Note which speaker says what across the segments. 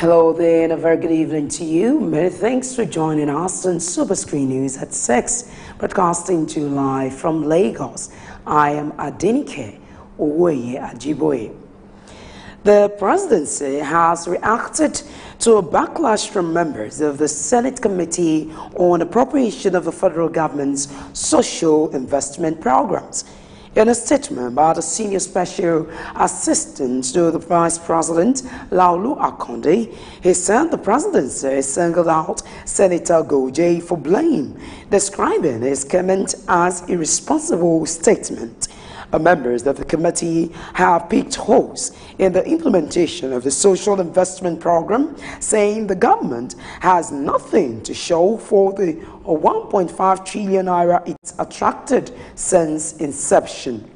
Speaker 1: Hello there and a very good evening to you. Many thanks for joining us on Superscreen News at 6, broadcasting to you live from Lagos. I am Adenike Owoye Ajiboye. The presidency has reacted to a backlash from members of the Senate Committee on Appropriation of the federal government's social investment programs. In a statement by the Senior Special Assistant to the Vice President, Laolu Akonde, he said the presidency singled out Senator Goje for blame, describing his comment as a irresponsible statement. Members of the committee have picked holes in the implementation of the social investment program, saying the government has nothing to show for the 1.5 trillion naira it's attracted since inception.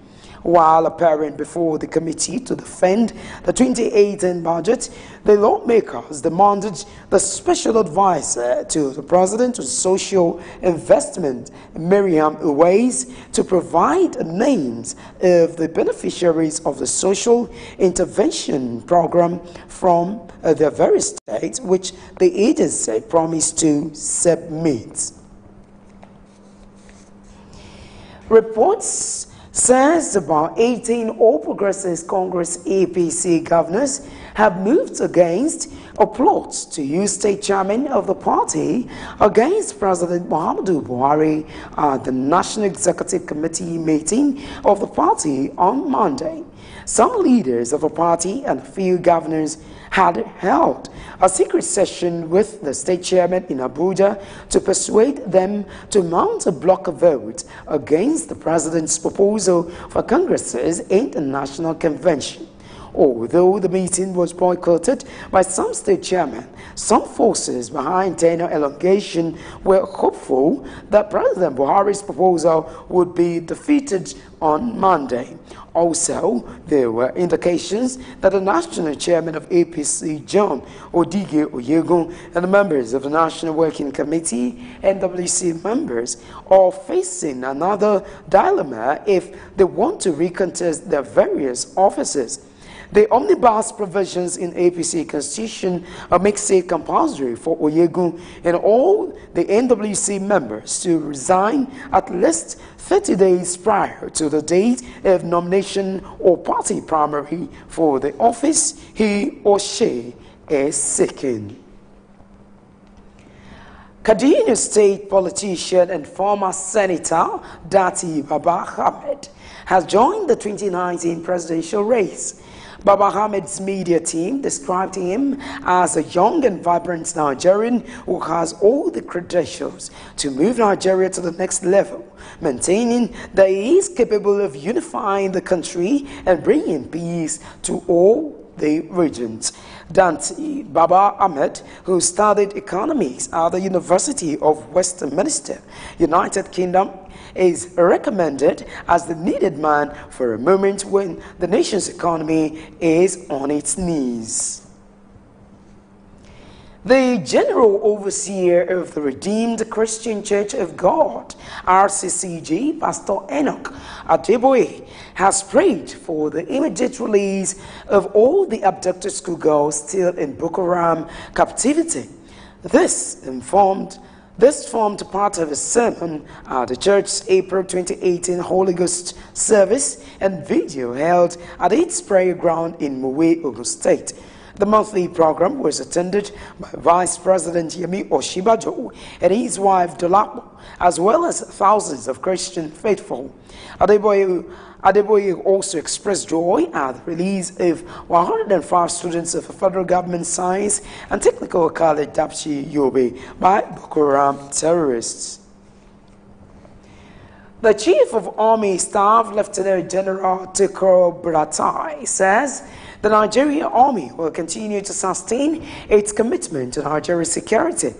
Speaker 1: While appearing before the committee to defend the 2018 budget, the lawmakers demanded the special advisor to the president on social investment, Miriam Uwais, to provide names of the beneficiaries of the social intervention program from the various states which the agency promised to submit. Reports says about 18 All Progressives Congress APC governors have moved against a plot to use state chairman of the party against President Muhammadu Buhari at the National Executive Committee meeting of the party on Monday. Some leaders of the party and a few governors had held a secret session with the state chairman in Abuja to persuade them to mount a block vote against the president's proposal for Congress's international convention. Although the meeting was boycotted by some state chairmen, some forces behind tenure elongation were hopeful that President Buhari's proposal would be defeated on Monday. Also, there were indications that the national chairman of APC, John Odige Oyegun, and the members of the National Working Committee, NWC members, are facing another dilemma if they want to recontest their various offices. The omnibus provisions in APC constitution makes it compulsory for Oyegun and all the NWC members to resign at least 30 days prior to the date of nomination or party primary for the office he or she is seeking. Kaduna State politician and former Senator Dati Baba Ahmed has joined the 2019 presidential race. Baba Ahmed's media team described him as a young and vibrant Nigerian who has all the credentials to move Nigeria to the next level, maintaining that he is capable of unifying the country and bringing peace to all the regions. Dante Baba Ahmed, who studied economics at the University of Westminster, United Kingdom, is recommended as the needed man for a moment when the nation's economy is on its knees. The General Overseer of the Redeemed Christian Church of God, RCCG, Pastor Enoch Adeboye, has prayed for the immediate release of all the abducted schoolgirls still in Boko Haram captivity. This formed part of a sermon at the church's April 2018 Holy Ghost service and video held at its prayer ground in Mowe, Ogun State. The monthly program was attended by Vice President Yemi Oshibajo and his wife Dolapo, as well as thousands of Christian faithful. Adeboye also expressed joy at the release of 105 students of the Federal Government Science and Technical College Dapchi Yobe by Boko Haram terrorists. The Chief of Army Staff, Lieutenant General Tukur Buratai, says the Nigerian Army will continue to sustain its commitment to Nigeria's security.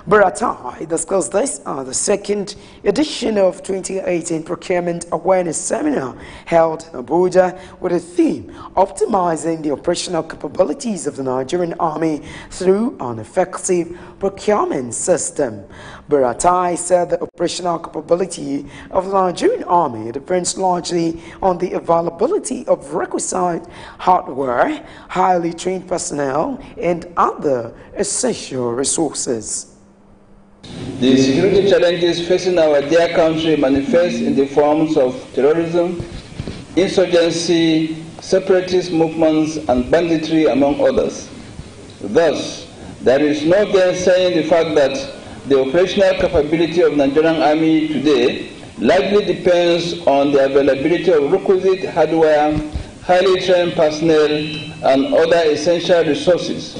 Speaker 1: Buratai discussed this at the second edition of 2018 Procurement Awareness Seminar held in Abuja with a theme, optimizing the operational capabilities of the Nigerian Army through an effective procurement system. Buratai said the operational capability of the Nigerian Army depends largely on the availability of requisite hardware, highly trained personnel, and other essential resources.
Speaker 2: The security challenges facing our dear country manifest in the forms of terrorism, insurgency, separatist movements, and banditry, among others. Thus, there is no gainsaying the fact that the operational capability of the Nigerian Army today largely depends on the availability of requisite hardware, highly trained personnel, and other essential resources.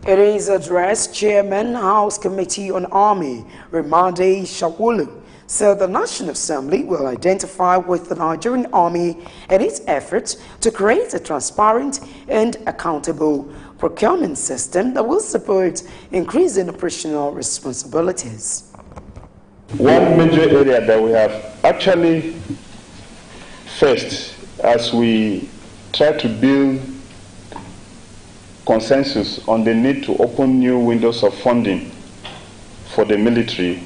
Speaker 1: In his address, Chairman, House Committee on Army, Ramade Shawulu, said the National Assembly will identify with the Nigerian Army and its efforts to create a transparent and accountable procurement system that will support increasing operational responsibilities.
Speaker 3: One major area that we have actually faced as we try to build consensus on the need to open new windows of funding for the military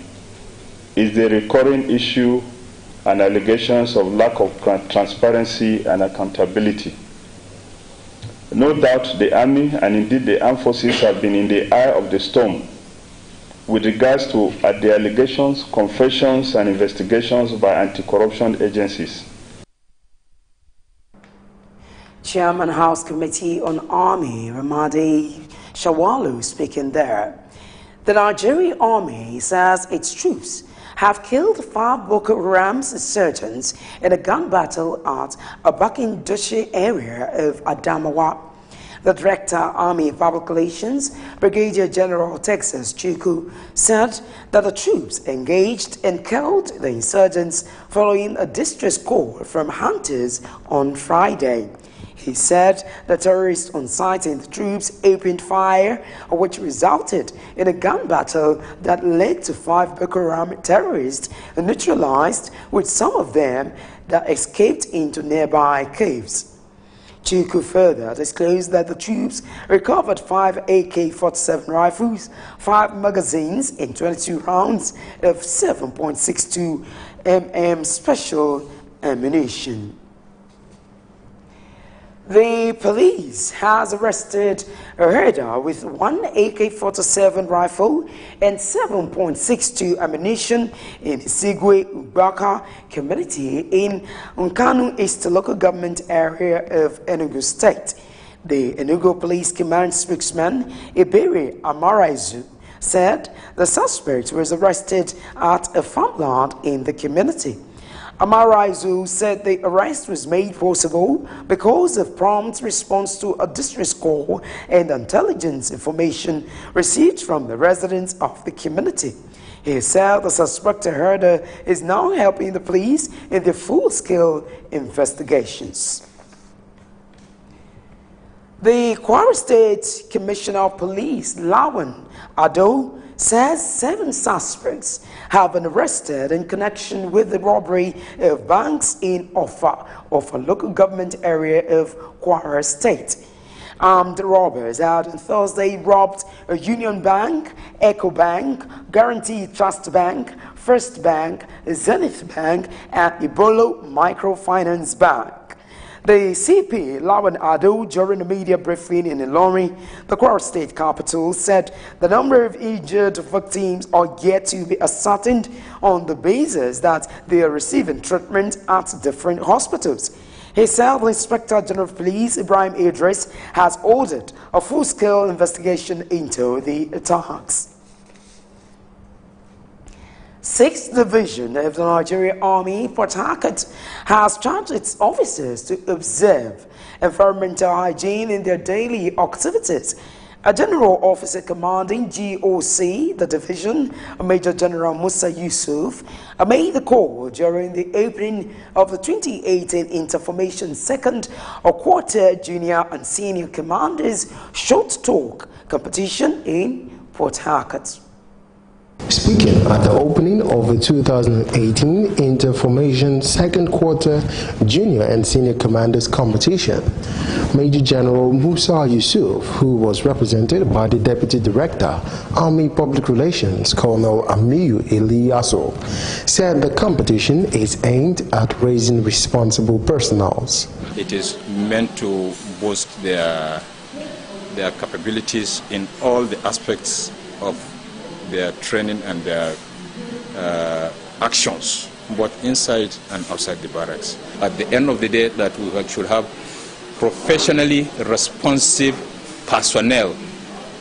Speaker 3: is the recurring issue and allegations of lack of transparency and accountability. No doubt the Army and indeed the armed forces have been in the eye of the storm with regards to the allegations, confessions, and investigations by anti-corruption agencies.
Speaker 1: Chairman, House Committee on Army, Ramade Shawalu, speaking there. The Nigerian Army says its troops have killed 5 Boko Haram's insurgents in a gun battle at Abakin Dushe area of Adamawa. The Director, Army Public Relations, Brigadier General Texas Chuku, said that the troops engaged and killed the insurgents following a distress call from hunters on Friday. He said the terrorists on sighting the troops opened fire, which resulted in a gun battle that led to 5 Boko Haram terrorists neutralized, with some of them that escaped into nearby caves. Chuku further disclosed that the troops recovered 5 AK-47 rifles, 5 magazines, and 22 rounds of 7.62 mm special ammunition. The police has arrested a herder with 1 AK-47 rifle and 7.62 ammunition in Sigwe Ubaka community in Nkanu East local government area of Enugu State. The Enugu Police Command spokesman, Ebere Amaraizu, said the suspect was arrested at a farmland in the community. Amaraizu said the arrest was made possible because of prompt response to a distress call and intelligence information received from the residents of the community. He said the suspected herder is now helping the police in their full-scale investigations. The Kwara State Commissioner of Police, Lawan Ado, says 7 suspects have been arrested in connection with the robbery of banks in Offa local government area of Kwara State. Armed robbers had on Thursday robbed a Union Bank, Eco Bank, Guaranteed Trust Bank, First Bank, Zenith Bank, and Ibolo Microfinance Bank. The CP, Lawan Ado, during a media briefing in Ilorin, the Kwara State capital, said the number of injured victims are yet to be ascertained on the basis that they are receiving treatment at different hospitals. He said the Inspector General of Police, Ibrahim Idris, has ordered a full-scale investigation into the attacks. 6th Division of the Nigerian Army, Port Harcourt, has charged its officers to observe environmental hygiene in their daily activities. A general officer commanding GOC, the division, Major General Musa Yusuf, made the call during the opening of the 2018 Interformation 2nd Quarter Junior and Senior Commanders Short Talk competition in Port Harcourt.
Speaker 4: Speaking at the opening of the 2018 Interformation Second Quarter Junior and Senior Commanders Competition, Major General Musa Yusuf, who was represented by the Deputy Director, Army Public Relations, Colonel Amiyu Eliaso, said the competition is aimed at raising responsible personnels.
Speaker 5: It is meant to boost their capabilities in all the aspects of their training and their actions, both inside and outside the barracks. At the end of the day, that we should have professionally responsive personnel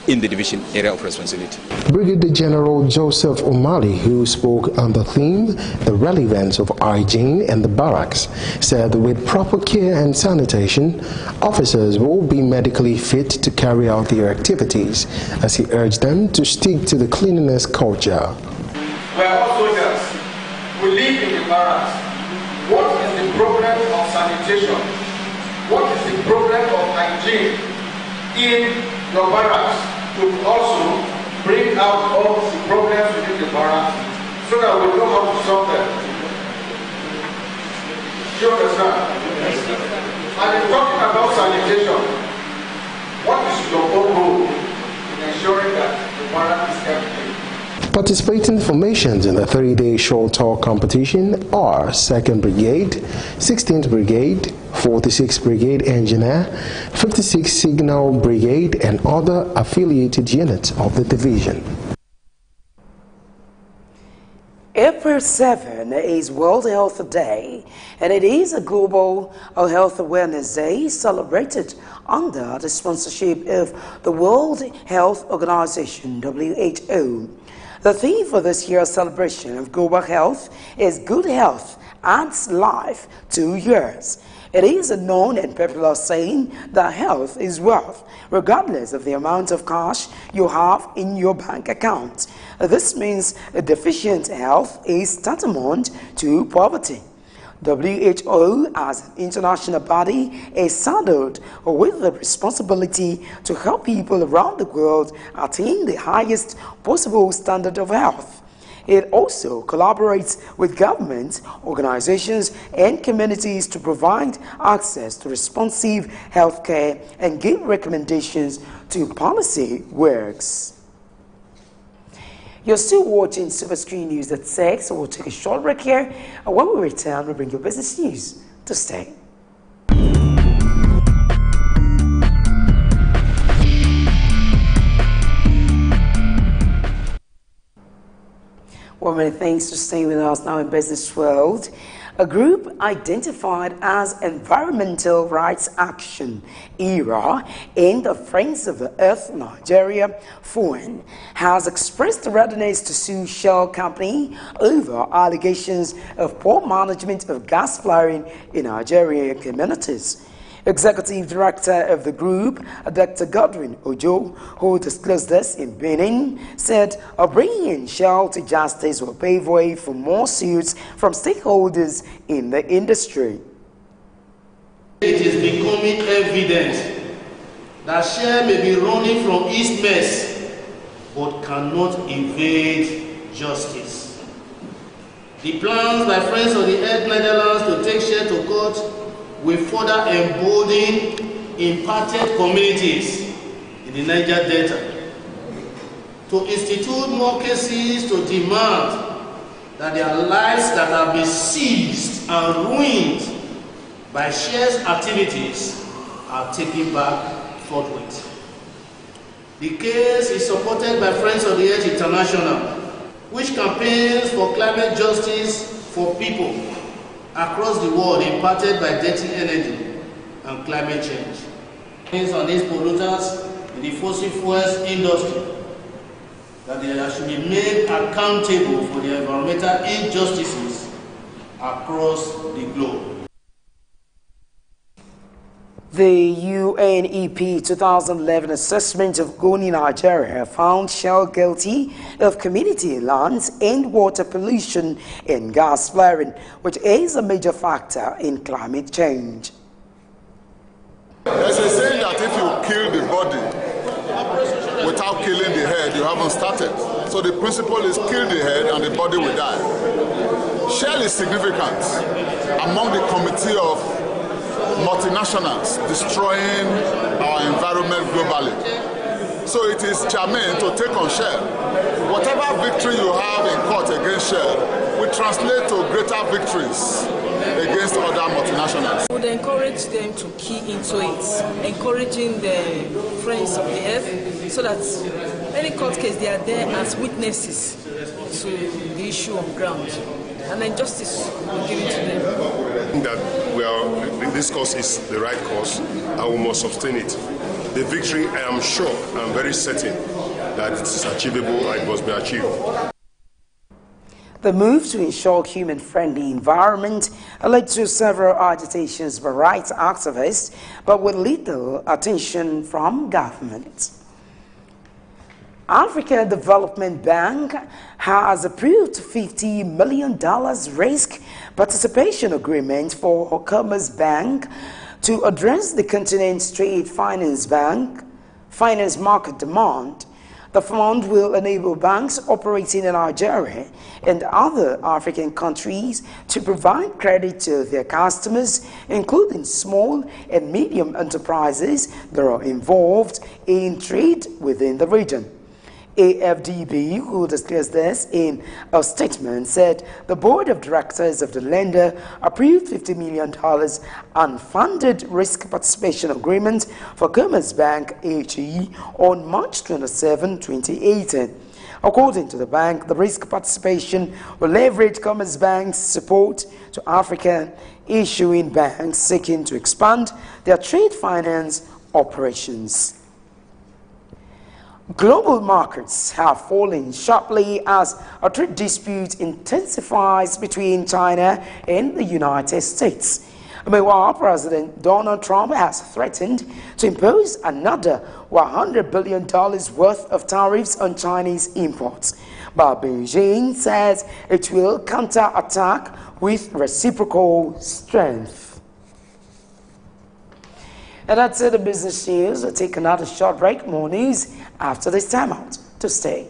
Speaker 5: in the division area of responsibility.
Speaker 4: Brigadier General Joseph Omali, who spoke on the theme, the relevance of hygiene in the barracks, said with proper care and sanitation, officers will be medically fit to carry out their activities, as he urged them to stick to the cleanliness culture.
Speaker 6: We are all soldiers. We live in the barracks. What is the problem of sanitation? What is the problem of hygiene in your barracks? To also bring out all the problems within the barracks so that we know how to solve them. Do you understand? And in talking about sanitation, what is your own role in ensuring that the barrack is kept clean?
Speaker 4: Participating formations in the 3-day short talk competition are 2nd Brigade, 16th Brigade, 46th Brigade Engineer, 56th Signal Brigade, and other affiliated units of the division.
Speaker 1: April 7 is World Health Day, and it is a global health awareness day celebrated under the sponsorship of the World Health Organization, WHO. The theme for this year's celebration of global health is Good Health Adds Life to Yours. It is a known and popular saying that health is wealth, regardless of the amount of cash you have in your bank account. This means a deficient health is tantamount to poverty. WHO, as an international body, is saddled with the responsibility to help people around the world attain the highest possible standard of health. It also collaborates with governments, organizations, and communities to provide access to responsive health care and give recommendations to policy works. You're still watching Superscreen News at 6, so we'll take a short break here, and when we return, we'll bring you business news to stay. Well, many thanks for staying with us now in Business World. A group identified as Environmental Rights Action ERA and the Friends of the Earth Nigeria FOEN has expressed readiness to sue Shell Company over allegations of poor management of gas flaring in Nigerian communities. Executive Director of the group, Dr. Godwin Ojo, who disclosed this in Benin, said bringing Shell to justice will pave way for more suits from stakeholders in the industry.
Speaker 7: It is becoming evident that Shell may be running from its mess, but cannot evade justice. The plans by Friends of the Earth Netherlands to take Shell to court will further embolden impacted communities in the Niger Delta to institute more cases to demand that their lives that have been seized and ruined by Shell's activities are taken back forthwith. The case is supported by Friends of the Earth International, which campaigns for climate justice for people across the world impacted by dirty energy and climate change. Based on these polluters in the fossil fuels industry, that they should be made accountable for the environmental injustices across the globe.
Speaker 1: The UNEP 2011 assessment of Goni, Nigeria found Shell guilty of community lands and water pollution and gas flaring, which is a major factor in climate change.
Speaker 8: There's a saying that if you kill the body without without killing the head, you haven't started. So the principle is kill the head and the body will die. Shell is significant among the committee of multinationals destroying our environment globally. So it is germane to take on Shell. Whatever victory you have in court against Shell will translate to greater victories against other multinationals.
Speaker 9: We would encourage them to key into it, encouraging the friends of the earth, so that any court case they are there as witnesses to the issue on ground, and then justice will be given to them.
Speaker 10: I think that this course is the right course, and we must sustain it. The victory, I am sure, I am very certain that it is achievable and it must be achieved.
Speaker 1: The move to ensure human-friendly environment led to several agitations by rights activists, but with little attention from government. Africa Development Bank has approved $50 million risk participation agreement for Commerce Bank to address the continent's trade finance market demand. The fund will enable banks operating in Nigeria and other African countries to provide credit to their customers, including small and medium enterprises that are involved in trade within the region. AFDB, who discussed this in a statement, said the board of directors of the lender approved $50 million unfunded risk participation agreement for Commerce Bank AG on March 27, 2018. According to the bank, the risk participation will leverage Commerce Bank's support to African issuing banks seeking to expand their trade finance operations. Global markets have fallen sharply as a trade dispute intensifies between China and the United States. Meanwhile, President Donald Trump has threatened to impose another $100 billion worth of tariffs on Chinese imports. But Beijing says it will counterattack with reciprocal strength. And that's it, the business news. We'll take another short break. More news after this time out. To stay.